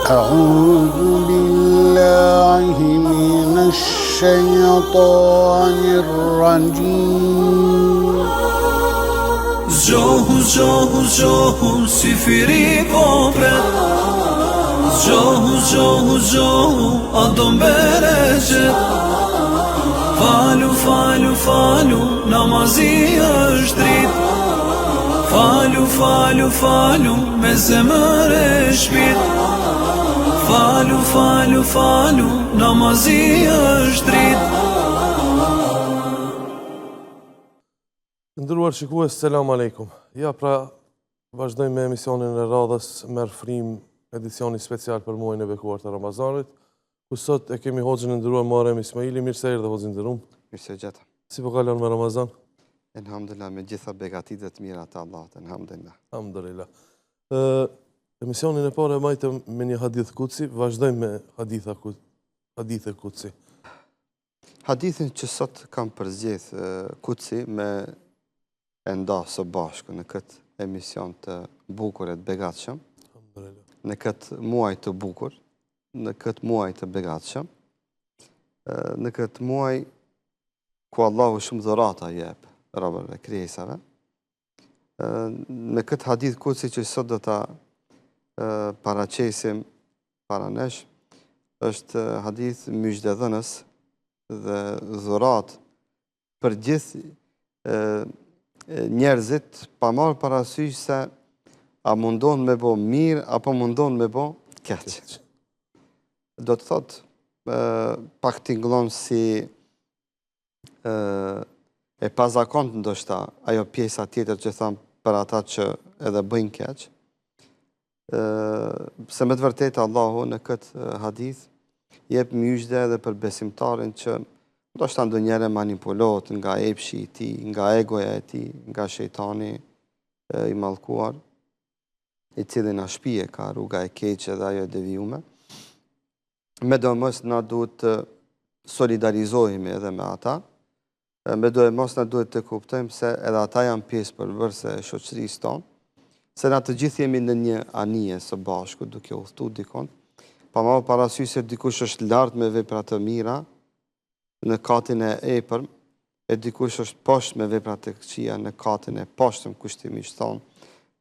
أعوذ بالله من الشيطان الرجيم زجاهو زجاهو زجاهو سفيري كوبرت زجاهو زجاهو زجاهو أدم برجت فالو فالو فالو نمازي أجدريت فالو فالو فالو مزمر شبيت فالو فالو فالو نمازي أجدريت. Ndëruar shikues, selam aleikum. Ja, pra, vazhdojmë me emisionin e radhës Merr Frim, edicioni special për muajin e bekuar të Ramazanit, ku sot e kemi hoxhën e nderuar Muharrem Ismaili. Mirë se erdhe hoxhë nderuar. Mirë se gjeta. Si po kalon me Ramazan? Elhamdulillah, me gjitha begatitë të mira të Allahut, elhamdulillah. Alhamdulillah. Emisionin e parë e majtëm me një hadith kutsi, vazhdojmë me hadithe kutsi. Hadithin që sot kam përzgjedh kutsi me e nda së bashku në këtë emision të bukur e të begatshëm, në këtë muaj të bukur, në këtë muaj të begatshëm, në këtë muaj ku Allahu shumë dhurata jep robërve krijesave. Në këtë hadith kutsi që sot do ta paraqesim para nesh, është hadith myshdhëdhënës dhe dhurat për gjithë njerëzit, pa marrë parasysh se a mundon me bo mirë apo mundon me bo keq. Do të thotë pak tingëllon si e pazakont ndoshta ajo pjesa tjetër që thamë për ata që edhe bëjnë keq. Se me të vërtetë Allahu në këtë hadith jep myshdhe edhe për besimtarin që ndoshta ndonjëherë manipulohet nga epshi i tij, nga egoja e tij, nga shejtani i mallkuar, i cili na shpije ka rruga e keqe dhe ajo e devijume. Medomos na duhet të solidarizohemi edhe me ata, medomos na duhet të kuptojmë se edhe ata janë pjesë përbërëse e shoqërisë tonë, se na të gjithë jemi në një anije së bashku duke udhëtu dikon, pa marrë parasysh se dikush është lart me vepra të mira në katin e epërm, e dikush është poshtë me vepra të këqija në katin e poshtëm, kushtimisht thonë,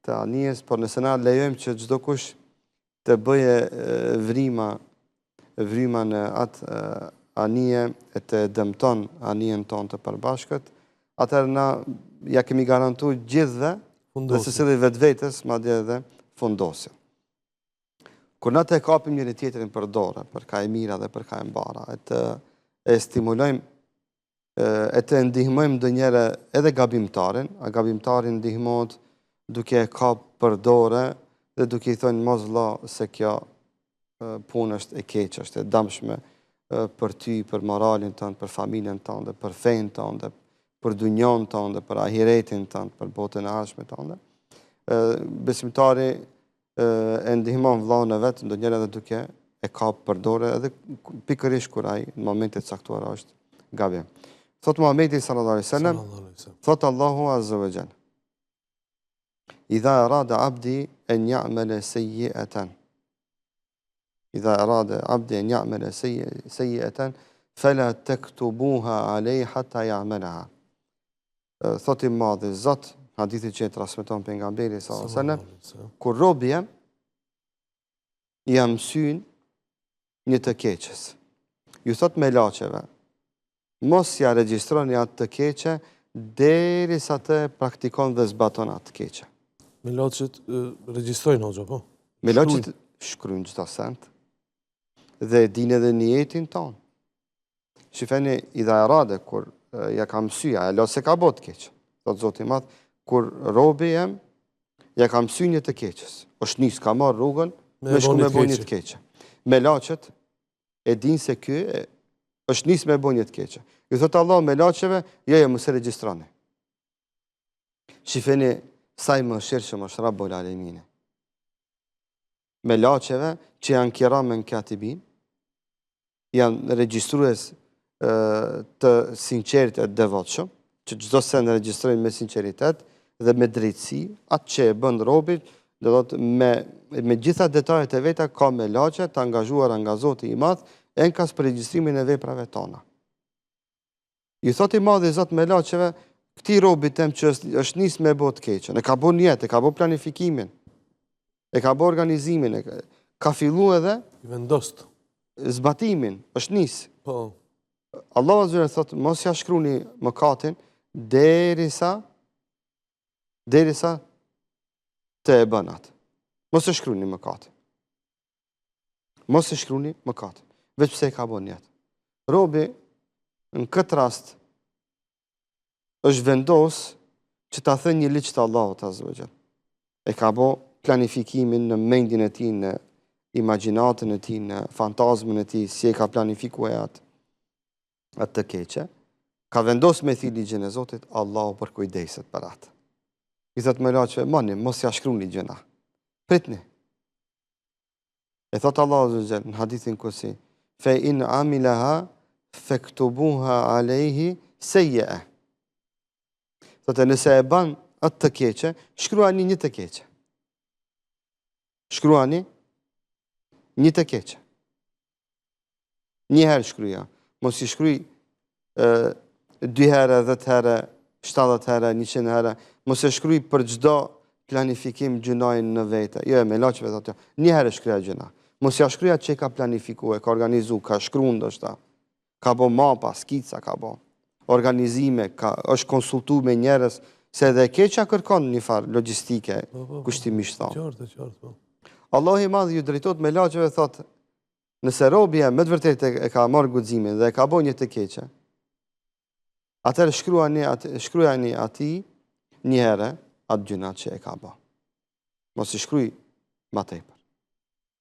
të anijes, por nëse na lejojmë që çdo kush të bëje vrimë në atë anije e të dëmton anijen tonë të përbashkët, atëherë na ja kemi garantuar gjithëve dhe secili vetvetes, madje edhe fundosin. Kur na të kapim njëri tjetrin për dorë, për ka e mira dhe për ka e mbara, e stimulojmë, e të ndihmojmë ndonjëherë edhe gabimtarin, a gabimtarin ndihmohet duke e kap për dorë dhe duke i thënë mos vëlla se kjo punë është e keqe, është e dëmshme për ty, për moralin tënd, për familjen tënde, për fenë tënde, për dunjon tënde, për ahiretin tënd, për botën e ardhshme tënde. Besimtari e ndihmon vëllain e vet ndonjëherë edhe duke e kap për dorë edhe pikërisht kur ai në momentet caktuara është gabim. Thot Muhamedi sallallahu alaihi wasallam, thot Allahu azza wa jalla: "Idha arada 'abdi an ya'mala sayyi'atan, idha arada 'abdi an ya'mala sayyi'atan fala taktubuha 'alayhi hatta ya'malaha." Thot i madhi Zot, hadithi që e transmeton pejgamberi sallallahu alaihi wasallam, kur robi jam mësyn një të keqes. Ju thot me laqeve, mos ja regjistroni atë të keqe derisa të praktikon dhe zbaton atë të keqe. Me laqet regjistrojnë hoxha, po? Me laqet shkruajnë çdo send dhe dinë edhe niyetin ton. Shifeni idha arade kur ja ka mësyja, e se ka bot keq. Thot Zoti i Madh, kur robi jam ja ka mësy një të keqes. Është nis ka marr rrugën me shku me bën një të keqe. Me laqet e din se ky është nis me bën një të keqe. Ju thot Allah me laqeve, jo mos e regjistroni. Shifeni sa i mëshirshëm është Rabbul Alamin. Me laqeve që janë kiramen katibin, janë regjistrues të sinqerit e devotshëm, që çdo send regjistrojnë me sinqeritet dhe me drejtësi, atë që e bën robi do thotë me gjitha detajet e veta ka me laçe të angazhuar nga Zoti i Madh enkas për regjistrimin e veprave tona. I thot i Madh i Zot me laçeve, këtij robit tem që është nisë me bot keqen, e ka bën jetë, e ka bën planifikimin, e ka bën organizimin, ka fillu edhe I vendost. zbatimin, është nisë. Po. Allahu Azza wa Jalla thot mos ja shkruni mëkatin derisa të e bën atë. Mos e shkruni mëkatin. Mos e shkruni mëkatin. Veç pse e ka bën jetë. Robi në këtë rast është vendos që ta thënë një ligj të Allahut Azza wa Jalla. E ka bë planifikimin në mendjen e tij, në imagjinatën e tij, në fantazmën e tij, si e ka planifikuar atë të keqe. Ka vendos me thi ligjin e Zotit, Allahu përkujdeset për atë. I thot me laçve, mani, mos ja shkruni gjëna. Pritni. E thot Allahu Azza wa Jalla në hadithin kursi, fe in amilaha fektubuha alejhi sejje. Thotë nëse e ban atë të keqe, shkruani një të keqe. Shkruani një të keqe. Një herë shkruja. Mos i shkruj 2 herë, 10 herë, 70 herë, 100 herë. Mos e shkruj për çdo planifikim gjunojnë në vete. Jo, me laçeve thotë. Një herë shkruja gjuna. Mos ja shkruja që ka planifikuar, ka organizuar, ka shkruar ndoshta. Ka bë mapa, skica ka bë. Organizime, është konsultuar me njerëz se edhe keqja kërkon një farë logjistike, kushtimisht thonë. Qartë. Allahu i Madh ju drejtohet me laçeve thotë, nëse robi me të vërtetë e ka marrë guximin dhe e ka bën një të keqe, atëherë shkruani atij një herë atë gjuna që e ka bën. Mos i shkruaj më tepër.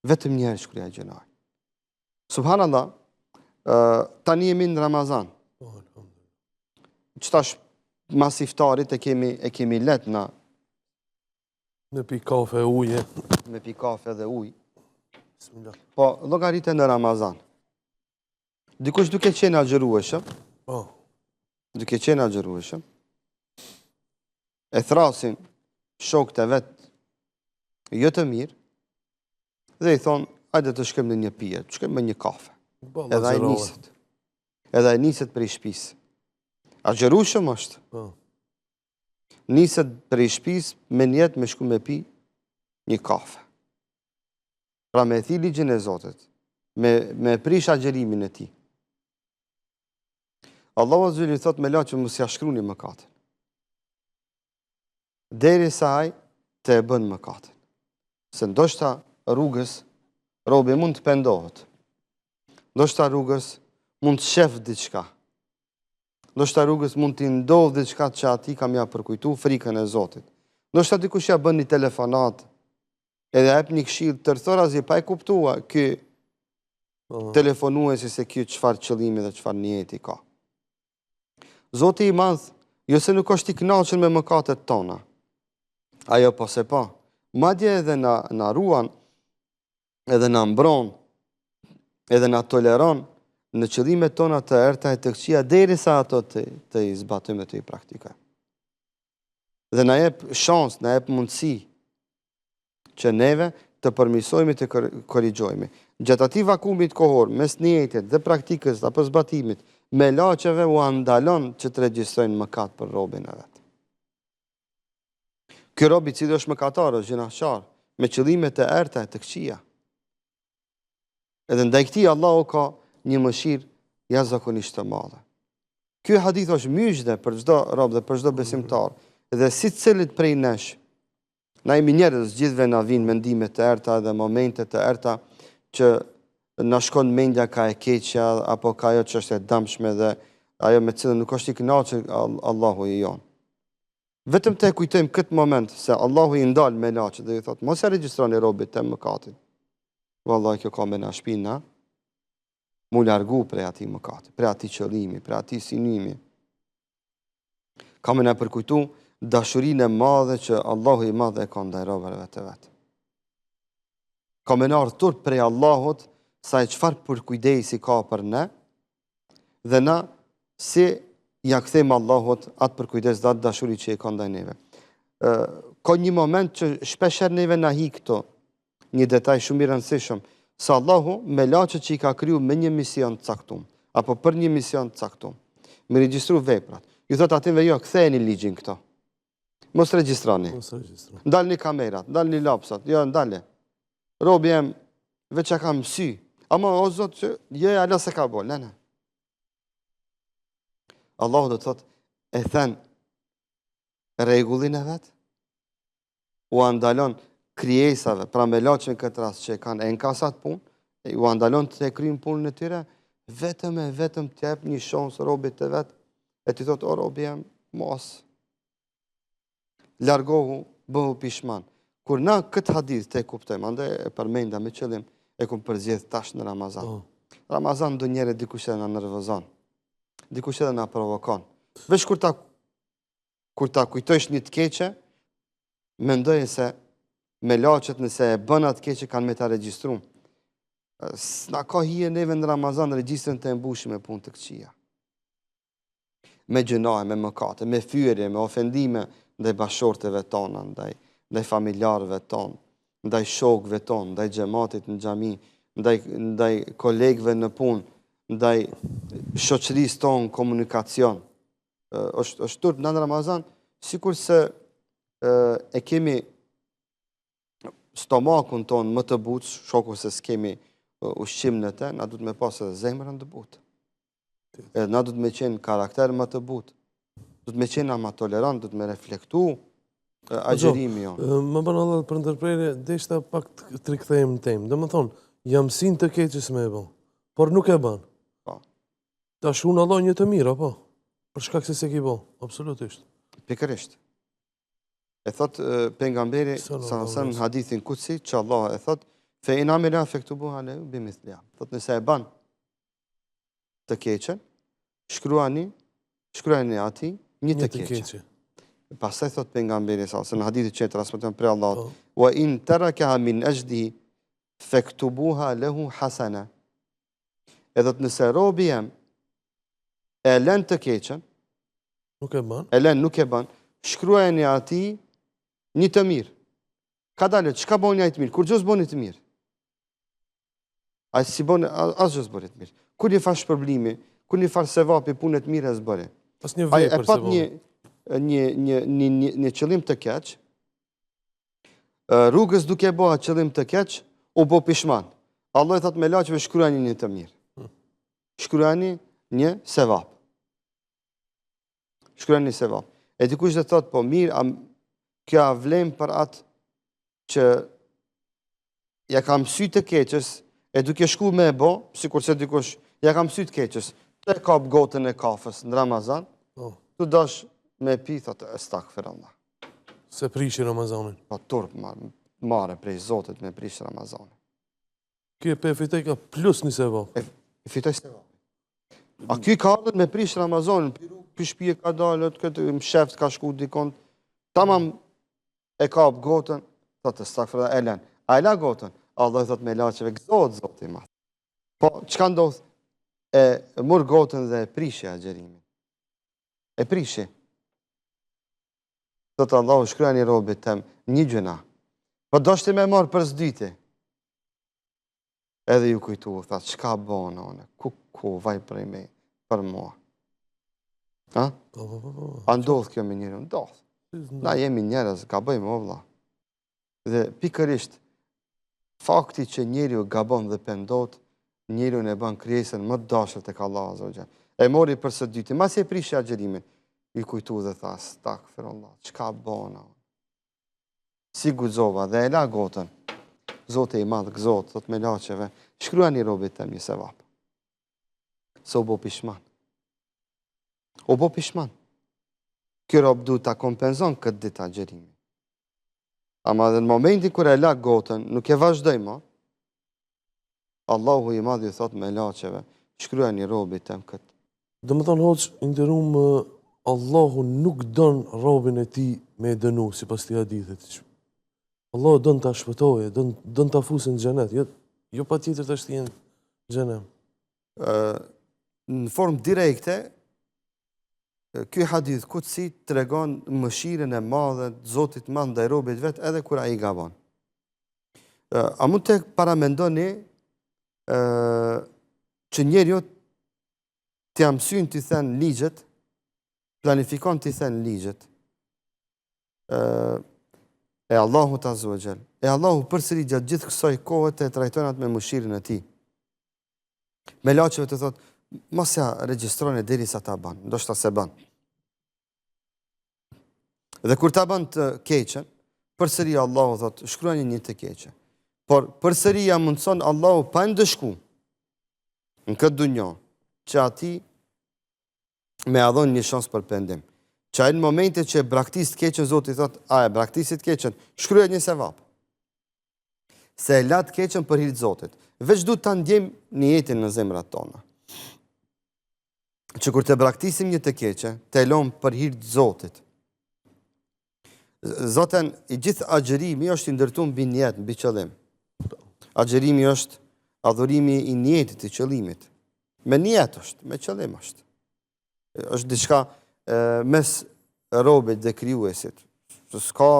Vetëm një herë shkruaj gjuna. Subhanallah, tani jemi në Ramazan. Qëtash mas iftarit e kemi let na Me pi kafe, uje. me pi kafe dhe uj. Bismillah. Po, llogaritë në Ramazan. Dikush duke qenë agjërueshëm, e thrasin shokët e vetë jo të mirë, dhe i thonë, hajde të shkojmë në një pije, të shkojmë me një kafe. Edhe ai niset. Edhe ai niset prej shtëpisë. Agjërueshëm është. Niset prej shtëpisë me niyet me shku me pi një kafe. Pra me thi ligjin e Zotit, me prish agjërimin e tij. Allahu Azza wa Jalla thot me laçë mos ja shkruni mëkatin. Derisa ai të e bën mëkatin. Se ndoshta rrugës robi mund të pendohet. Ndoshta rrugës mund të shef diçka. Ndoshta rrugës mund të ndodh diçka që ati kam ja përkujtu frikën e Zotit. Ndoshta dikush ja bën një telefonat, edhe jep një këshill tërthorazi pa e kuptuar ky telefonuesi se ky çfarë qëllimi dhe çfarë niyeti ka. Zoti i Madh, jo se nuk është i kënaqur me mëkatet tona. Ajo po se po. Madje edhe na ruan, edhe na mbron, edhe na toleron në qëllimet tona të errta e të këqija derisa ato të i zbatojmë dhe të i praktikojmë. Dhe na jep shans, na jep mundësi që neve të përmirësojmë të korrigjohemi. Gjatë atij vakumit kohor mes niyetit dhe praktikës apo zbatimit, me laçeve u andalon që të regjistrojnë mëkat për robin e vet. Ky rob i cili është mëkatar, është gjinaqar, me qëllime të errta e të këqija. Edhe ndaj këtij Allahu ka një mëshirë jashtëzakonisht të madhe. Ky hadith është myshdhe për çdo rob dhe për çdo besimtar, dhe sicilit prej nesh. Na jemi njerëz, gjithve na vinë mendime të errta dhe momente të errta që na shkon mendja ka e keqja apo ka ajo që është e dëmshme dhe ajo me cilën nuk është i kënaqur Allahu i jon. Vetëm të kujtojmë këtë moment se Allahu i ndal me laçë dhe i thotë mos e regjistroni robit të mëkatit. Vallahi kjo ka me na shpina mu largu prej atij mëkati, prej atij qëllimi, prej atij synimi. Ka me na përkujtu dashurinë e madhe që Allahu i madh e ka ndaj robërve të vet. Ka me na ardhur prej Allahut sa e çfarë përkujdesi ka për ne dhe na si ja kthejmë Allahut atë përkujdes dhe atë dashuri që e ka ndaj neve. ka një moment që shpesher neve na hi këto, një detaj shumë i rëndësishëm, se Allahu me laçet që i ka kriju me një mision të caktuar, apo për një mision të caktuar, me regjistru veprat. Ju thot ative jo, kthejeni ligjin këto. Mos regjistroni. Ndalni kamerat, ndalni lapsat, jo ndale. Robi jem veç e kam sy. Ama o zot që je ala se ka bo, ne. Allahu do të thot, e then regullin e vetë, u andalon krijesave, pra me laçin këtë rast që kanë enkasat punë, u andalon të kryjnë punën e tyre, vetëm të jep një shans robit të vetë, e ti thot, o robi jem, mos, largohu, bëhu pishman. Kur na këtë hadith të e kuptojmë, ande e përmenda me qëllim, e kumë përzjedh tash në Ramazan. Ramazan do njëre dikush edhe në nervozon, dikush edhe në provokon. Vesh kur ta kujtojsh një të keqe, mendoj se me laçet nëse e bën atë keqe kanë me ta regjistru. S'na ka hije neve në Ramazan regjistrën të embushim me punë të këqija. Me gjënaje, me mëkate, me fyerje, me ofendime ndaj bashorteve tona, ndaj familjarëve tonë, ndaj shokëve tonë, ndaj xhamatit në xhami, ndaj kolegëve në punë, ndaj shoqërisë tonë komunikacion. Është turp në Ramazan, sikur se e kemi stomakun tonë më të butë, shoku se s'kemi ushqim në te, na du të me pasë edhe zemrën të butë. Na du të me qenë karakter më të butë. Du të me qenë ama tolerant, du të me reflektu agjerimi jonë. Më bënë Allah për ndërprerje, deshta pak të rikthejmë në temë. Dhe më thonë, jam sin të keqës me e bënë, por nuk e bënë. Ta shunë Allah një të mirë, apo? Për shkak se se ki bënë, absolutisht. Pikërisht. E thot pejgamberi sa në hadithin kutsi, që Allah e thot, fe inamila fektubuha le bimithlia. Thot nëse e ban të keqen, shkruani ati një të keqen. Pastaj thot pejgamberi sa në hadithin që e transmeton prej Allahut, wa in tarakaha min ajdi fektubuha lehu hasana. Edhe nëse robi jem e lën të keqen, nuk e ban, shkruajeni ati një të mirë. Ka dalë, çka boni ai të mirë? Kur gjës boni të mirë? Ai si boni as gjës boni të mirë. Kur një farë shpërblimi, kur një farë sevapi punë të mirë as bëri. Ai e pat një qëllim të keq, rrugës duke bëha qëllim të keq, u bë pishman. Allah i thot me laçeve shkruani një të mirë. Shkruani një sevap. Shkruani një sevap. E dikush dhe thot, po mirë, kjo a vlem për atë që ja kam sy të keqës, e duke shku me e bo, si kurse dikush, ja kam sy të keqës, të e kap gotën e kafës në Ramazan, të dash me pi, thot, e stak për Allah. Se prishi Ramazanin. Po turp, mare prej Zotit me prish Ramazanin. Kjo e fitoj ka plus një sevap. E fitoj sevap. A kjo ka ardhën me prish Ramazanin, për shpije ka dalët, këtë më sheft ka shku dikon, tamam e kap gotën, thot, e stak për Allah, elen. A e la gotën, Allah thot me laçeve gëzohet Zoti ma. Po, çka ndodh? E mur gotën dhe e prishi agjerimin. E prishi. Thot Allahu shkruani robit tem një gjëna. Po doshti me marr për s'dyti. Edhe ju kujtu, thot, çka bona one? Ku vaj prej me për mua. Ha? A ndodh kjo me njëri? Ndodh. Na jemi njerëz, gabojmë o vëlla. Dhe pikërisht fakti që njeriu gabon dhe pendot, njeriu e bën krijesën më të dashur tek Allahu azza wa jall. E mori për së dyti, masi e prishi agjerimin, i kujtu dhe tha, stakfirullah, çka bona. Si guxova dhe e la gotën. Zoti i madh gëzohet, thot me laçeve, shkruani robit tem një sevap. Se u bë pishman. U bë pishman. Kjo rob du ta kompenzon këtë ditë agjerimin. Ama dhe në momentin kër e la gotën, nuk e vazhdoj ma, Allahu i madh ju thot me laçeve, shkruaj një robit tem këtë. Dhe më thonë hoqë, inderum, Allahu nuk don robin e ti me dënu, si pas të hadithit. Allahu don të shpëtoje, don të fusin në xhenet, jo pa tjetër të shtjen në xhenem. Në formë direkte, ky hadith kutsi tregon mëshirën e madhe të Zotit madh ndaj robit vet edhe kur ai gabon. A mund të paramendoni që njeriu t'ja mësyn t'i thënë ligjet, planifikon t'i thënë ligjet e Allahut Azza wa Jall. E Allahu përsëri gjatë gjithë kësaj kohe të trajton atë me mëshirën e tij. Me laçeve të thotë, mos ja regjistroni derisa ta ban, ndoshta se ban. Dhe kur ta ban të keqen, përsëri Allahu thotë, shkruani një të keqe. Por përsëri ja mundson Allahu pa ndëshku në këtë dunjë që ati me adhon një shans për pendim. Që ai në momentet që e braktis të keqen, Zoti thotë, a e braktisit keqen, shkruaj një sevap. Se e la të keqen për hir të Zotit. Veç du të ndjem një jetin në zemrat tona. Që kur të braktisim një të keqe, të elon për hir të Zotit. Zoten, i gjithë agjerimi është i ndërtuar mbi niyet, mbi qëllim. Agjerimi është adhurimi i niyetit, i qëllimit. Me niyet është, me qëllim është. Është diçka mes robit dhe krijuesit. S'ka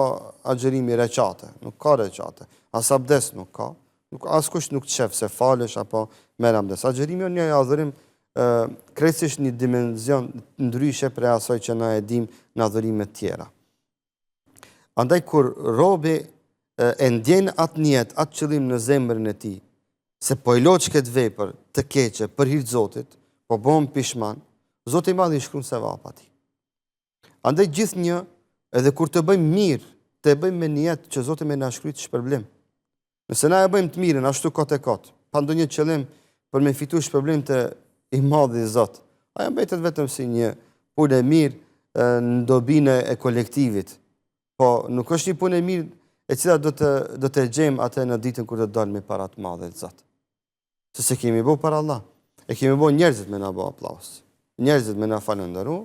agjerimi reqate, nuk ka reqate. As abdes nuk ka. Askush nuk të shef se falesh apo merr abdes. Agjerimi është një adhurim krejtësisht një dimenzion ndryshe prej asaj që na e dim në adhurimet tjera. Andaj kur robi e ndjen atë niyet, atë qëllim në zemrën e tij, se po i loç këtë vepër të keqe për hir të Zotit, po bën pishman, Zoti i Madh i shkruan sevap atij. Andaj gjithnjë, edhe kur të bëjmë mirë, të bëjmë me niyet që Zoti më na shkruajë shpërblim. Nëse na e bëjmë të mirën ashtu kot e kot, pa ndonjë qëllim për me fituar shpërblim të i Madh i Zot, ajo mbetet vetëm si një punë e mirë në dobinë e kolektivit. Po nuk është një punë e mirë e cila do të gjejmë atë në ditën kur do të dalmë para të Madhit Zot. Se kemi bëu para Allah. E kemi bëu njerëzit me na bëu aplauz. Njerëzit me na falënderu.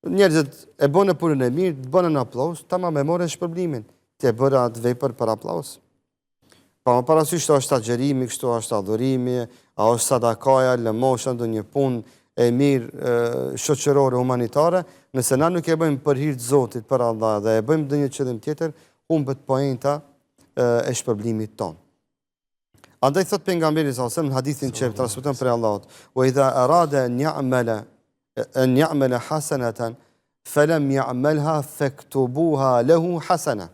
Njerëzit e bënë punën e mirë, të bënë në aplauz, tamam e morën shpërblimin. Ti e bëra atë vepër për aplauz. Pa më parasysh të është agjerimi, kështu është adhurimi, a është sadakaja, lëmosha, ndonjë punë e mirë shoqërore, humanitare, nëse na nuk e bëjmë për hir të Zotit, për Allah, dhe e bëjmë ndonjë qëllim tjetër, humbet poenta e shpërblimit ton. Andaj thot pejgamberi sallallahu alajhi wasallam në hadithin që transmeton prej Allahut, wa idha arada an ya'mala hasanatan falam ya'malha faktubuha lahu hasana.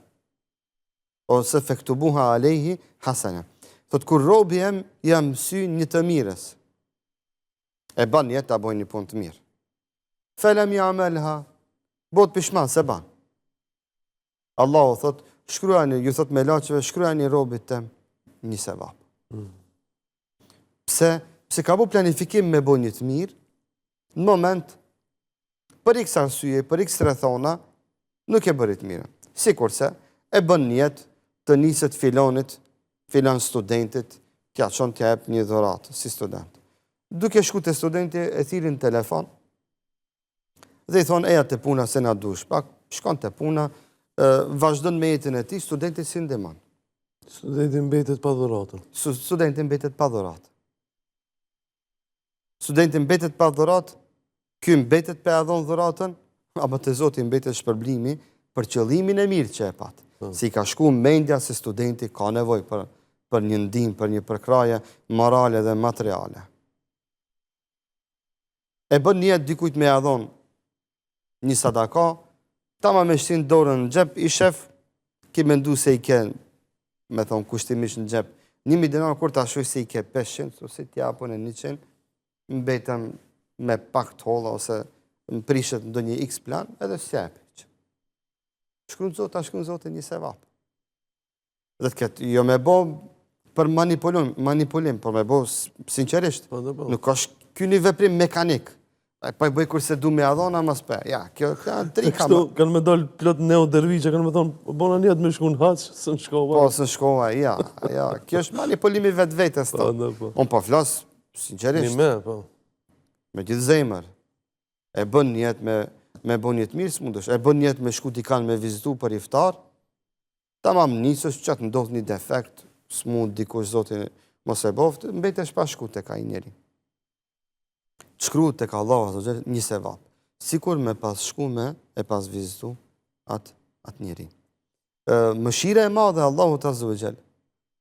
Ose faktubuha alayhi hasana. Thot kur robi jam sy një të mirës, e ban jetë ta bëjnë një punë të mirë. Falam ya'malha, bot pishman se ban. Allahu thot, shkruani, ju thot me laçeve, shkruani robit tem një sevap. Pse ka bu planifikim me bo një të mirë, në moment, për x arsye, për x rrethona, nuk e bërit mirë. Sikurse, e bën niyet të niset filan studentit, t'ja çon t'ja jep një dhuratë, si student. Duke shku te studenti, e thirrin telefon, dhe i thonë, eja te puna se na dush, pak, shkon te puna, vazhdon me jetën e tij, studenti si ndihmon. Studenti mbetet pa dhuratën. Studenti mbetet pa dhuratë. Studenti mbetet pa dhuratë, ky mbetet pa dhon dhuratën, apo te Zoti mbetet shpërblimi për qëllimin e mirë që e pat. Si ka shku mendja se studenti ka nevojë për një ndihmë, për një përkraje morale dhe materiale. E bën niyet dikujt me ia dhon një sadaka, tama me shtin dorën në xhep, i shef, ki mendu se i ke, me thonë kushtimisht në xhep, 1.000 dinar, kur ta shoj se i ke 500, ose t'ja apën e 100, mbetëm me pak të holla, ose më prishet në do një x plan, edhe s'jep. Shkruan Zotin një sevap. Dhe të ketë, jo me bo për manipulim, por me bo sinqerisht, nuk është ky një veprim mekanik. Pa i bëj kurse du me adhona, mas pe. Ja, kjo tri ka më. Kanë me dollë plot neo derviqe, kanë me thonë, bona njetë me shku në haqë, së në shkova. Po, së në shkova, ja. Kjo është manipulimi vetë vetës të. Unë po flasë, sinqerisht. Një me, po. Me gjithë zemër. E bën njetë me bën njetë mirë, s'mundësh. E bën njetë me shku t'i kanë me vizitu për iftar. Tamam nisësh, që të ndodhë një defekt, s'mund dikush Zotin mos e boftë, mbetesh pa shku të ka i njeri. Shkruhet tek Allahu Azza wa Jall një sevap. sikur me pas shkume e pas vizitu atë njeri. Mëshira e madhe Allahut Azza wa Jall,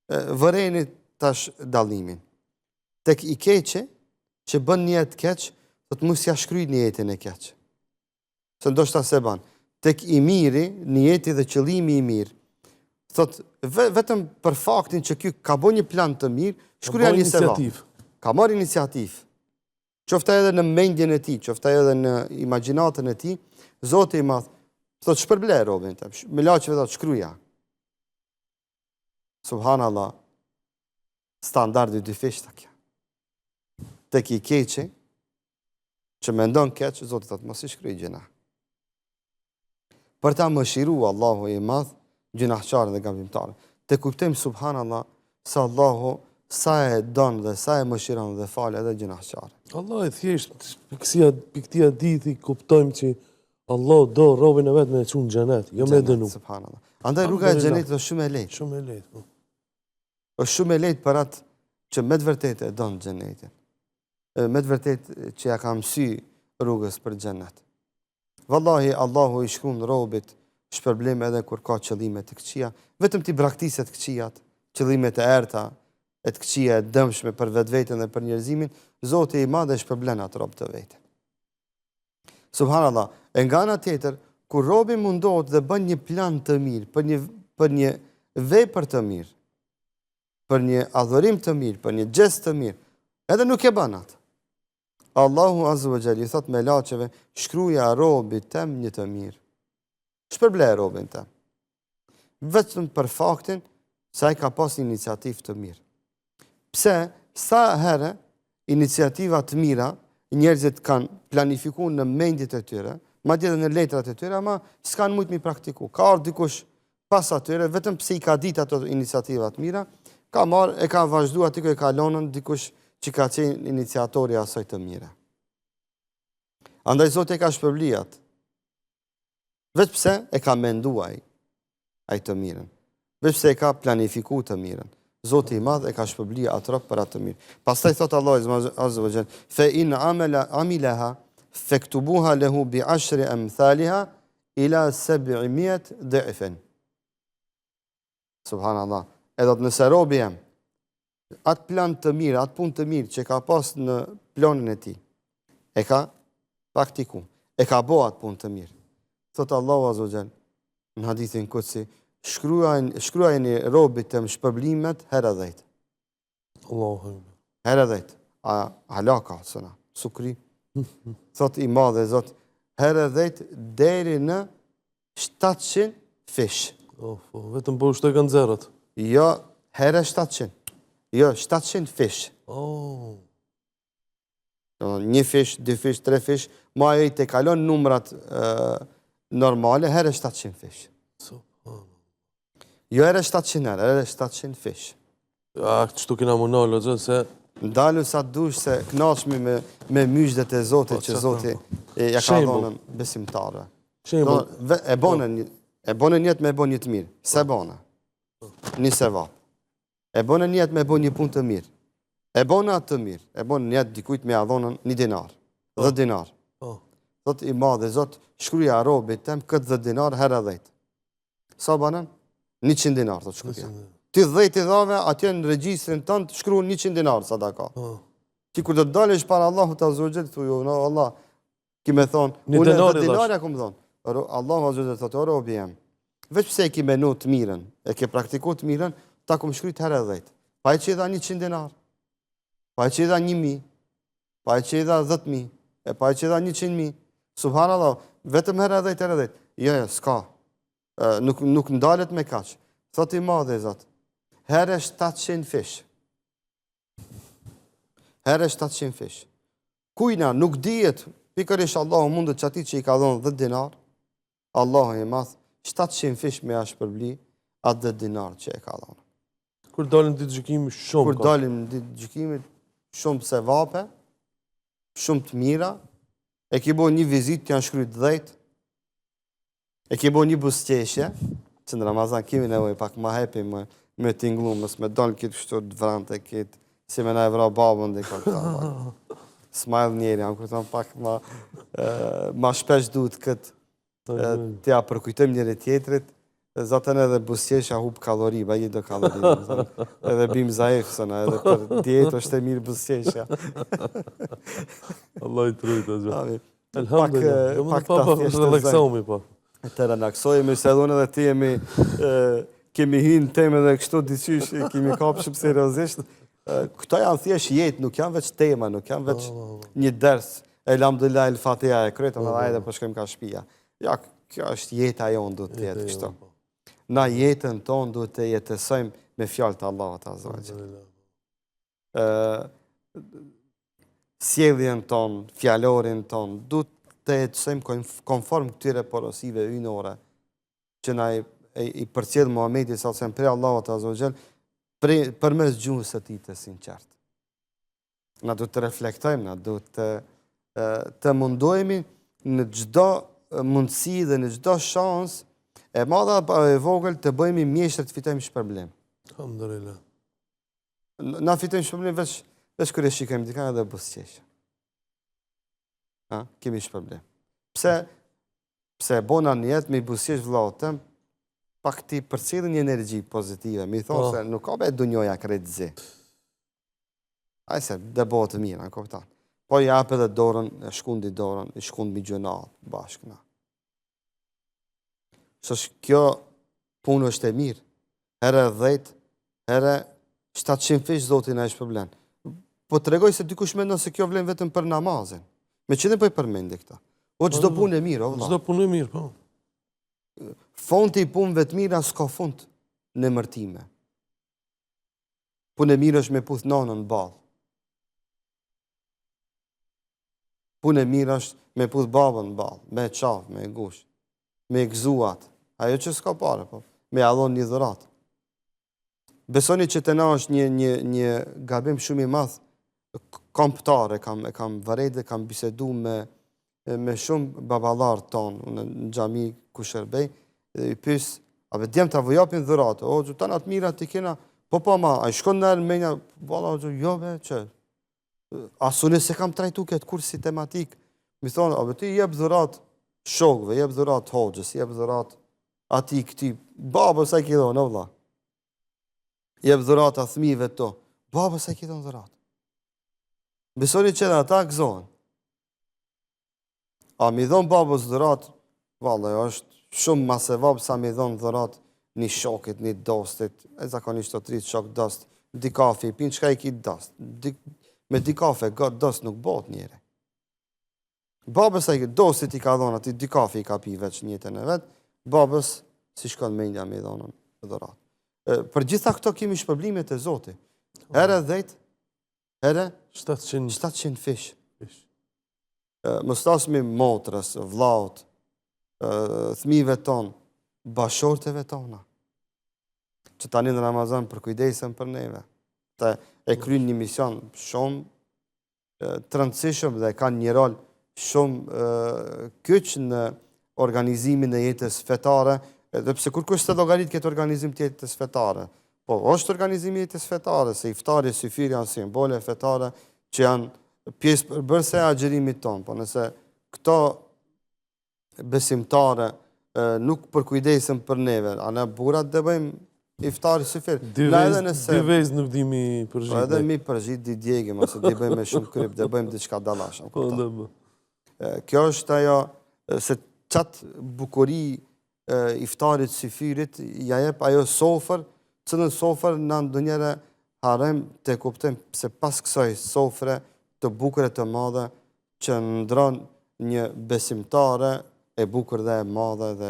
vëreni tash dallimin. Tek i keqe, që bën një jetë keq, thot mos ja shkryj një jetën e keq. Se ndoshta se ban. Tek i miri, një jeti dhe qëllimi i mirë. Thot, vetëm për faktin që ky ka bën një plan të mirë, shkruaj një sevap. Ka marrë iniciativë. Qofta edhe në mendjen e tij, qofta edhe në imagjinatën e tij, Zoti i Madh thot shpërblej robën tëm. Me laçeve thot shkruaja. Subhanallah. Standardi dy fishta kjo. Tek i keqe, që mendon keq, Zoti thot mos i shkruaj gjëna. Për ta mëshiru Allahu i Madh gjunahçarën dhe gabimtarën. Te kuptojmë subhanallah se Allahu sa e don dhe sa e mëshiron dhe fal edhe gjunahçarën. Allah e thjesht pikëtia dithi kuptojmë që Allah do robën e vet me çun në xhenet, jo me dënu. Subhanallah. Andaj rruga e xhenetit është shumë e lehtë. Shumë e lehtë. Është shumë e lehtë për atë që me të vërtetë e don xhenetin. Me të vërtetë që ja ka mësy rrugës për xhenet. Wallahi Allahu i shkruan robit shpërblim edhe kur ka qëllime të këqija, vetëm ti braktisë të këqijat, qëllimet e errta, e të këqija e dëmshme për vetveten dhe për njerëzimin, Zoti i Madh e shpërblen atë rob të vetë. Subhanallah, e nga ana tjetër, kur robi mundohet dhe bën një plan të mirë, për një vepër të mirë, për një adhurim të mirë, për një gjest të mirë, edhe nuk e bën atë. Allahu Azza wa Jall i thot me laçeve, shkruaja robit tem një të mirë. Shpërblej robin tem. Vetëm për faktin se ai ka pas iniciativë të mirë. Pse sa herë iniciativa të mira njerëzit kanë planifikuar në mendjet e tyre, madje edhe në letrat e tyre, ama s'kan mujt mi praktiku. Ka ardhur dikush pas atyre, vetëm pse i ka ditë ato iniciativa të mira, ka marrë e ka vazhduar aty ku e ka lënën dikush që ka qenë iniciatori i asaj të mire. Andaj Zoti e ka shpërblijat. Vetë pse e ka menduar ai të mirën. Vetë pse e ka planifikuar të mirën. Zoti i Madh e ka shpërblijë atë rob për atë të mirë. Pastaj thot Allahu Azza wa Jall, fa in amilaha faktubuha lahu bi 10 amthaliha ila 700 dha'fan. Subhanallah. Edhe nëse robi jam atë plan të mirë, atë punë të mirë që ka pas në planin e tij, e ka praktiku, e ka bo atë punë të mirë. Thotë Allahu Azza wa Jall në hadithin kutsi, shkruajeni robit të më shpërblimet herë 10. Allahu. Herë 10. A halaka, sëna, sukri. Thotë i madhe, Zot, herë 10 deri në 700 fish. Vetëm po ushtoj kanë zerët. Jo, herë 700. Jo, 700 fish. Një fish, 2 fish, 3 fish, ma e të kalon numrat normale, herë 700 fish. Jo herë 700 herë 700 fish. Qështu kina më nalë, gjë, se... Ndalu sa dush se knashmi me myshdet e Zotit që Zotit ja ka dhonën besimtarve. E bonën jetë me bon një të mirë. Se bonën. Një sevap. E bonën jetë me bon një punë të mirë. E bonën atë të mirë. E bonën jetë dikujt me adhonën 1 dinar. 10 dinar. Thot i madhe, Zot, shkruja robit tem këtë 10 dinar herë 10. Sa banën? 100 dinar, thot shkruja. Ti 10 i dhave, atje në regjistrin tënd shkruan 100 dinar sadaka. Ti kur do të dalësh para Allahut Azza wa Jall, thuaj, "No, Allah, ki më thon, unë 10 dinarë kam thon." Allahu Azza wa Jall thotë, "O robi jam, veç pse e ke menu të mirën, e ke praktikuar të mirën, ta kum shkruajt herë 10. Pa e që i dha 100 dinar, pa e që i dha 1000, pa e që i dha 10.000, e pa e që i dha 100.000. Subhanallah, vetëm herë 10, herë 10. Jo, s'ka. Nuk ndalet me kaq. Thot i madhe, Zot, herë 700 fish. Herë 700 fish. Kujna nuk dihet, pikërisht Allahu mundet që ati që i ka dhonë 10 dinar, Allahu i Madh 700 fish me shpërbli atë 10 dinar që e ka dhonë. Kur dalim ditë gjykimit shumë. Kur dalim ditë gjykimit shumë sevape, shumë të mira, e ki bo një vizit të janë shkryt 10, e ki bo një busteshje, që në Ramazan kemi nevoj pak ma hepi me tinglu, mës me dalë këtë kështu të vrante, këtë si me na e vra babën dhe këtë. smile njeri, jam kërëton pak ma shpesh duhet këtë t'ja përkujtojmë njëri tjetrit, zatën edhe busqeshja hub kalori, ba jetë do kalori, edhe bim zaif, sëna, edhe për dietë është e mirë busqeshja. Allah i trujt, a gjë. Elhamdulillah, pak ta thjeshtë të relaksohemi, po. Të relaksojemi, se dhune dhe ti kemi hinë teme dhe kështu diqysh, kemi kapë shumë seriozisht. Këto janë thjesht jetë, nuk janë veç tema, nuk janë veç një ders. Elhamdulillah, el Fatiha e kryetën, edhe ajde për shkojmë ka shtëpia. Ja, kjo është jeta jonë duhet të jetë kështu. Na jetën tonë duhet të jetësojmë me fjallë të Allahut Azza wa Jalla. Sjelljen tonë, fjallorin tonë, duhet të jetësojmë konform këtyre porosive ynore që na i përcjell Muhamedi sallallahu alaihi wasallam prej Allahut Azza wa Jalla përmes gjuhës së tij të sinqertë. Na duhet të reflektojmë, na duhet të mundohemi në çdo mundësi dhe në çdo shans e madhe apo e vogël të bëhemi mjeshtër të fitojmë shpërblim. Alhamdulillah. Na fitojmë shpërblim veç kur e shikojmë dikën edhe buzëqeshja. Kemi shpërblim. Pse e bona në jetë me i buzëqesh vëllau tëm, pak ti përcjellin një energji pozitive. Mi thonë se nuk ka be dunjoja krejtëzi. Ajse, dhe bëhet të mirë, në kupton. Po i apë edhe dorën, e shkundi dorën, i shkund mi gjënat, bashkëna. Kjo punë është e mirë. Here 10, here 700 fish zotin e është problem. Po të regoj se dikush mendon se kjo vlen vetëm për namazin. Me që ne po i përmendi këta. O çdo punë e mirë, o vëlla. Çdo punë e mirë, po. Fonti i punëve të mira s'ka fund në mërtime. Punë e mirë është me puth nanën ballë. Punë e mirë është me puth babën ballë, me qafë, me gush, me gëzuat. Ajo që s'ka pare, po. Me allon një dhurat. Besoni që të na është një gabim shumë i madh. Kam pëtare, kam vërejt dhe kam bisedu me shumë babalar tonë në xhami ku shërbej, dhe i pys, a be djem të avojapin dhuratë, o, që të natë mirat të kena, po ma, a i shkon në Armenja, bala, jo be, që, asune se kam trajtu këtë kursi tematik, mi thonë, a be ti jep dhurat shokve, jep dhurat hoxhës, jep dhurat ati këti, babës a i kidon, o vla, jep dhurat a thmive to, babës a i kidon dhurat. Besoni që dhe ata gëzohen. A mi dhonë babës dhurat, valla, është shumë ma se vabë sa mi dhonë dhurat një shokit, një dostit, e zakonisht të tritë shok dost, di kafe i pinë, qka i kitë dost? Me di kafe, dost nuk bot njëre. Babës a i kitë, dostit i ka dhonë, ati di kafe i ka pi veç njëtën e vetë, babës si shkon mendja mi dhonën dhurat. Për gjitha këto kemi shpërblimet e Zoti. Here 10, here 700 fish. Mëstasmi motrës, vlaut, thmive tonë, bashorteve tona, që tani në Ramazan përkujdesem për neve, të e kryin një mision shumë të rëndësishëm dhe kanë një rol shumë kyç në organizimin e jetës fetare, edhe pse kur kush të llogarit këtë organizim të jetës fetare, po është organizimi i jetës fetare, se iftari, syfiri janë simbole fetare që janë pjesë përbërëse e agjerimit tonë, po nëse këto besimtare nuk përkujdesem për neve, a ne burat dhe bëjmë iftari syfir. Dy vez nuk di mi përgjit. Edhe mi përgjit di djegim, ose di bëjmë me shumë kryp, dhe bëjmë diçka dalash. Kjo është ajo, se qatë bukuri iftarit syfirit, ja jep ajo sofër, cëllën sofër në ndonjëre harem të kuptojmë se pas kësaj sofre të bukure të madhe që ndron një besimtare e bukur dhe e madhe dhe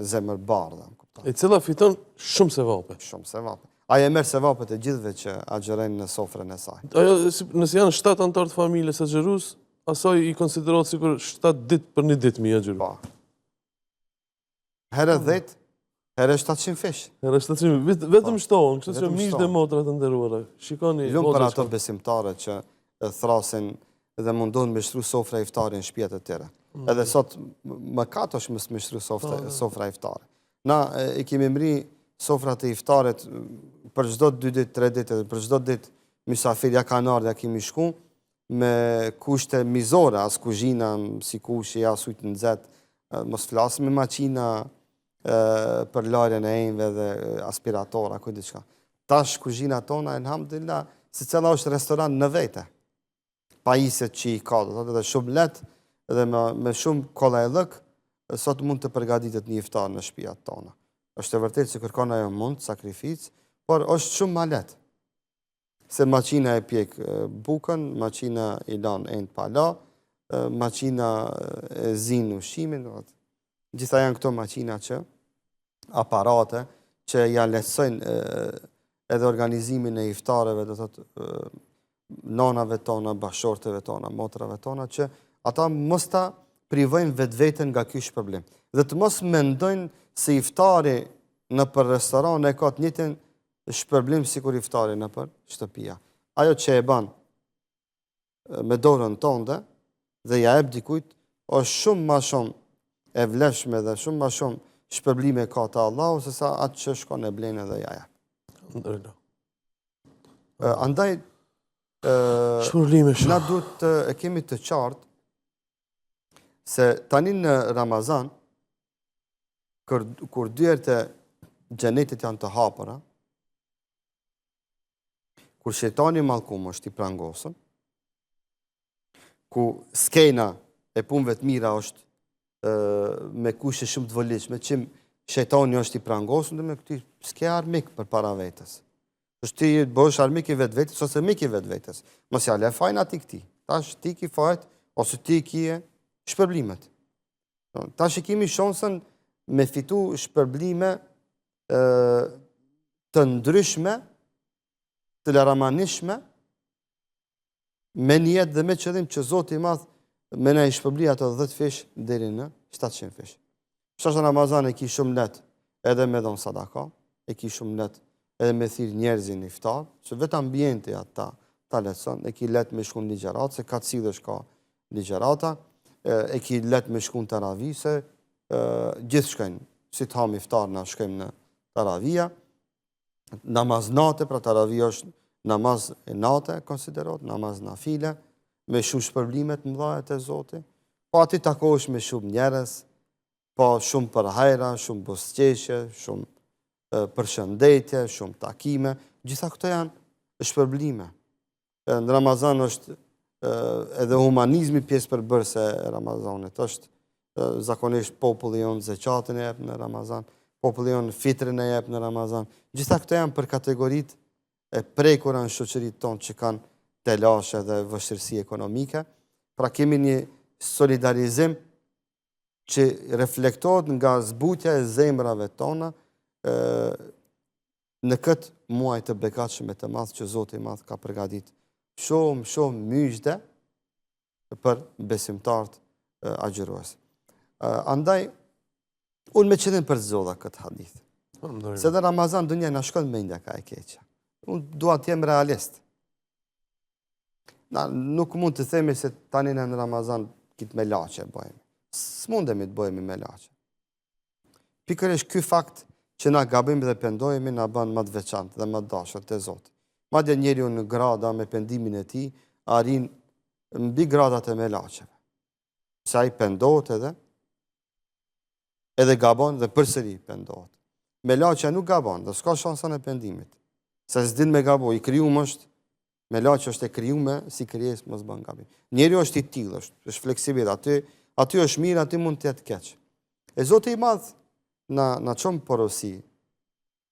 zemër bardhe. E cila fiton shumë sevape. Shumë sevape. Aja e merë sevapet e gjithve që agjerojnë në sofrën e saj. Ajo, nëse janë 7 antarë të familjes e xherus, asaj i konsiderohet sikur 7 ditë për një ditë mi agjeru. Pa. Here 10, here 700 fish. Here 700, vetëm shtohen, kështu që miq dhe motra të nderuara. Shikoni. Lumë për ato besimtare që thrasin dhe mundon me shtru sofra iftare në shtëpiat e tyre. Edhe sot më katë është mësë me shtru sofra iftare. Na i kemi mri sofrat e iftaret për çdo 2 ditë, 3 ditë, për çdo ditë mysafir ja kanë ardhur, ja kemi shku, me kushte mizore, as kuzhina si kushi, as ujtë në zetë, mos flasë me maqina për larjen e enjve dhe aspiratora, kujtë diçka. Tash kuzhina tona, elhamdulillah, si cila është restoran në vete. Pajiset që i ka, dhe shumë let, dhe me shumë kolla e lëk, sot mund të përgatitet një iftar në shtëpiat tona. Është e vërtet që kërkon ajo mund, sakrificë, por është shumë ma let. Se maqina e pjek bukën, maqina i lan enjtë pala, maqina e zinë ushqimin, gjitha janë këto maqina që, aparate, që ja lehtësojnë edhe organizimin e iftareve, dhe thotë, nanave tona, bashorteve tona, motrave tona, që ata mos ta privojnë vetveten nga ky shpërblim. Dhe të mos mendojnë se iftari në për restoran e ka të njëjtin shpërblim si kur iftari në për shtëpia. Ajo që e ban me dorën tonde dhe ja ep dikujt, është shumë ma shumë e vlefshme dhe shumë ma shumë shpërblime ka të Allahu, se sa atë që shkon e blenë dhe ja ep. Andaj, na duhet të e kemi të qartë se tani në Ramazan, kur dyert e xhenetit janë të hapura, kur shetani mallkum është i prangosën, ku skena e punëve të mira është me kushe shumë të vëllitshme, që shetani është i prangosën, dhe me këty s'ke armik për para vetës. është ti bësh armik i vetvetes ose mik i vetvetes. Mos ja le fajin atij këtij. Tash ti ki fajt ose ti ki shpërblimet. Tash i kemi shansën me fitu shpërblime të ndryshme, të laramanishme, me njetë dhe me qëllim që Zoti i Madh me ne i shpërbli ato 10 fish deri në 700 fish. Shashtë Ramazan e ki shumë let edhe me dhon sadaka, e ki shumë let edhe me thirë njerëzin i iftar, që vetë ambienti ata ta letëson, e ki let me shkun ligjeratë, se ka të sidhësh ka ligjerata, e ki let me shkun të ravise, gjithë shkojnë, si të ham iftar na shkojmë në taravia, namaz nate, pra taravia është namaz e nate, konsiderot, namaz nafile, me shumë shpërblimet mëdhajet e Zotit, po ati takohesh me shumë njerëz, po shumë për hajra, shumë buzëqeshje, shumë përshëndetje, shumë takime, gjitha këto janë shpërblime. Në Ramazan është edhe humanizmi pjesë përbërëse e Ramazanit, është zakonisht populli jonë zeqatin e jep në Ramazan, populli jonë fitrin e jep në Ramazan. Gjitha këto janë për kategorit e prekura në shoqëritë tonë që kanë telashe dhe vështirësi ekonomike. Pra kemi një solidarizim që reflektohet nga zbutja e zemrave tona në këtë muaj të begatshëm të madh që Zoti i Madh ka përgatitur shumë myshde për besimtarët agjërues. Andaj, unë me qëllim për zodha këtë hadith. Se dhe Ramazan dunja na shkon mendja ka e keqja. Unë dua të jem realist. Nuk mund të themi se tani në Ramazan kitë me lache bëjmë. S'mundemi të bëjmë me lache. Pikërisht ky fakt që na gabim dhe pendojemi na bën më të veçantë dhe më të dashur te Zoti. Madje njeriu në grada me pendimin e tij arrin mbi gradat e melaqeve. Sa i pendohet edhe gabon dhe përsëri pendohet. Melaqja nuk gabon, dhe s'ka shansën e pendimit. Se s'din me gabo, i krijuar është, melaqja është e krijuar si krijesë mos bën gabim. Njeriu është i tillë, është fleksibil, aty është mirë, aty mund të jetë keq. E Zoti i Madh na çon porosi.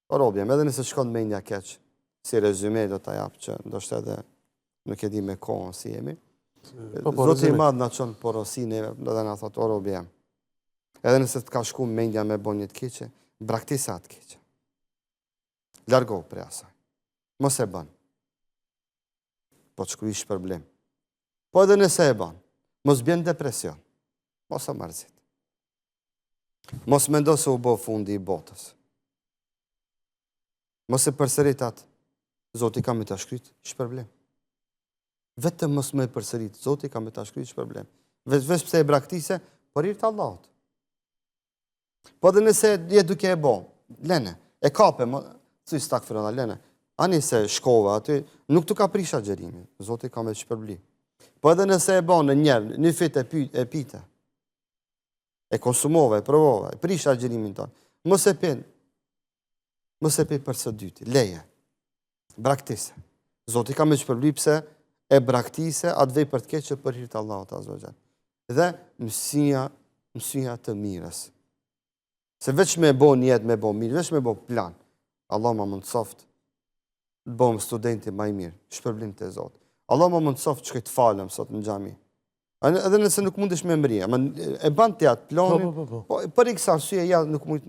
Robjem, edhe nëse shkon mendja keq, si rezume do ta jap që ndoshta edhe nuk e di me kohën si jemi. Zoti i Madh na çon porosi neve, do të na thotë robjem. Edhe nëse të ka shku mendja me bën një të keqe, braktisa të keqe. Largo prej asaj. Mos e bën. Po të shkruish problem. Po edhe nëse e bën, mos bjen depresion. Mos e mërzit. Mos mendo se u bë fundi i botës. Mos e përsërit atë. Zoti ka me ta shkryt shpërblim. Vetëm mos me përsërit. Zoti ka me ta shkryt shpërblim. Veç pse e braktise, por i të Allahut. Po dhe nëse je duke e bo, lene, e kape, thuj stakfirona, lene, ani se shkova aty, nuk të ka prisha gjerimi, Zoti ka me shpërbli. Po edhe nëse e bën në njerë, një fit e pite, e konsumove, e provove, e prish agjërimin tonë, mos e pi për së dyti, leje, braktise. Zoti ka me shpërbli pse e braktise atë vej për të keqë për hirtë Allahut Azza wa Jall. Dhe mësia të mirës. Se veç me bo njetë, me bo mirë, veç me bo plan. Allah ma mund soft, të bom studenti maj mirë, shpërblim të Zotë. Allah ma mund soft që këtë falem sot në gjami. Edhe nëse nuk mundesh me mërija, e ban të jatë planin, për i kësa arsye ja nuk mund,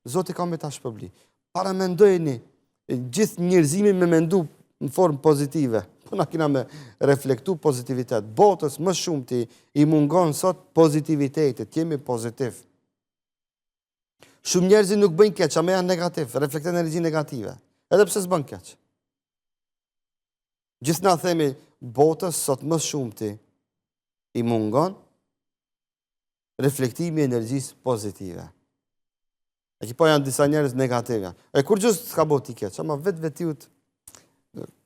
Zoti ka me ta shpërbli. Para mendojni, gjithë njerëzimi me mendu në formë pozitive, po na kina me reflektu pozitivitet. Botës më shumë ti i mungon sot pozitivitetit, jemi pozitiv. Shumë njerëzi nuk bëjnë keq, ama janë negativ, reflektojnë energji negative. Edhe pse s'bën keq. Gjithë na themi botës sot më shumë ti i mungon reflektimi i energjisë pozitive. E që po janë disa njerëz negative. E kur gjusë s'ka bo ti keq, ama vetë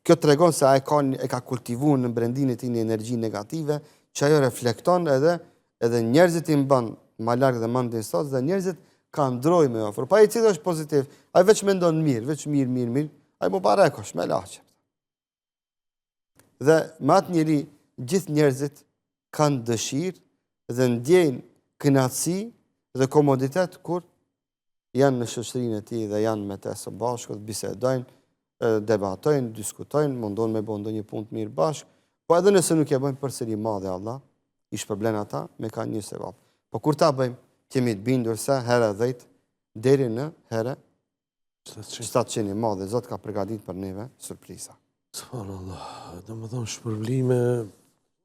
kjo të regon se e ka kultivu në brendinit i një energji negative, që ajo reflekton edhe njerëzit i mban ma largë dhe mandin sot, dhe njerëzit ka ndroj me ofër. Pa i cilë është pozitiv, a i veç me ndonë mirë, veç mirë, a i mu parekosh, me laqe. Dhe me atë njëri, gjithë njerëzit kanë dëshirë dhe ndjejnë kënaqësi dhe komoditet kur janë në shoqërinë e tij dhe janë me të së bashku, bisedojnë, debatojnë, diskutojnë, mundon me bënë ndonjë punë të mirë bashkë, po edhe nëse nuk e bëjmë përsëri madhe Allah, i shpërblen ata me kanë një sevap. Po kur ta bëjmë, kemi të bindur se herë 10 deri në herë 700 madhe, Zot ka përgatitur për neve surpriza. Subhanallah, do më thonë shpërblime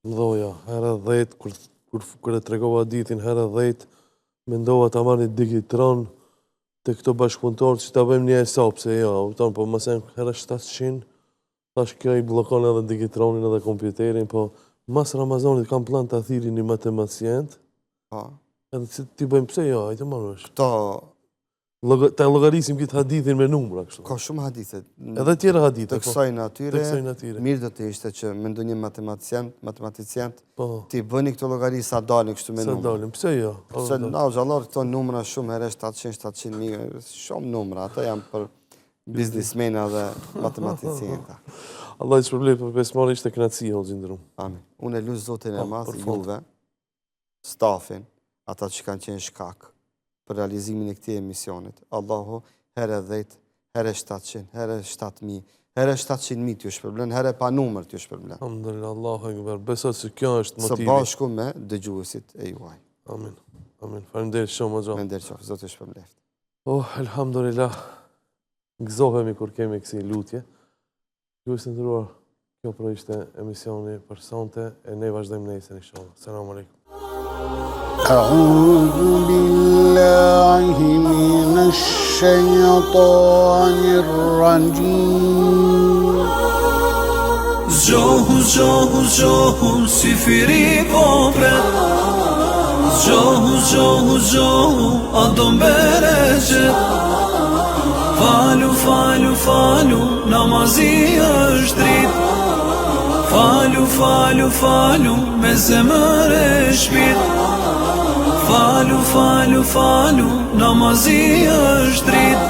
mdoja, herë 10, kur e tregova ditin herë 10, mendova ta marrë një digitron të këto bashkëpunëtorë që ta bëjmë një hesab, se ja, po mësen herë 700, tash kjo i blokon edhe digitronin edhe kompjuterin, po mas Ramazanit kam plan të thiri një matemacient, edhe që ti bëjmë pse ja, ajte marrë është. Ta logarisim këtë hadithin me numra, kështu. Ka shumë hadithet. Edhe tjera hadithet. Të kësaj natyre, mirë do të ishte që me ndonjë matematicient, ti bëni këto logari sa dalin kështu me numra. Sa dalin, pse jo? Pse na xhallar këto numra shumë herë 700.000, shumë numra, ato janë për biznismena dhe matematicienta. Allah i shpërblet për pesmari ishte kënaqësi o xhindrum. Amin. Unë lutem Zotin e Madh juve, stafin, ata që kanë qenë shkak për realizimin e këtij emisionit. Allahu herë 10, herë 700, herë 7.000, herë 700.000 t'ju shpërblen, herë pa numër t'ju shpërblen. Alhamdulillah, Allahu ekber. Besoj se kjo është motivi. Së bashku me dëgjuesit e juaj. Amin. Amin. Faleminderit shumë xho. Faleminderit shumë, Zoti ju shpërbleft. Elhamdulillah. Gëzohemi kur kemi kësi lutje. Ju të nderuar, kjo pra ishte emisioni për sonte e ne vazhdojmë nesër inshallah. Selam aleikum. أعوذ بالله من الشيطان الرجيم Zgjohu si firi popret Zgjohu a do mbereqet Falu namazi është drit Falu me zemër e shpirt Falu, namazi është drit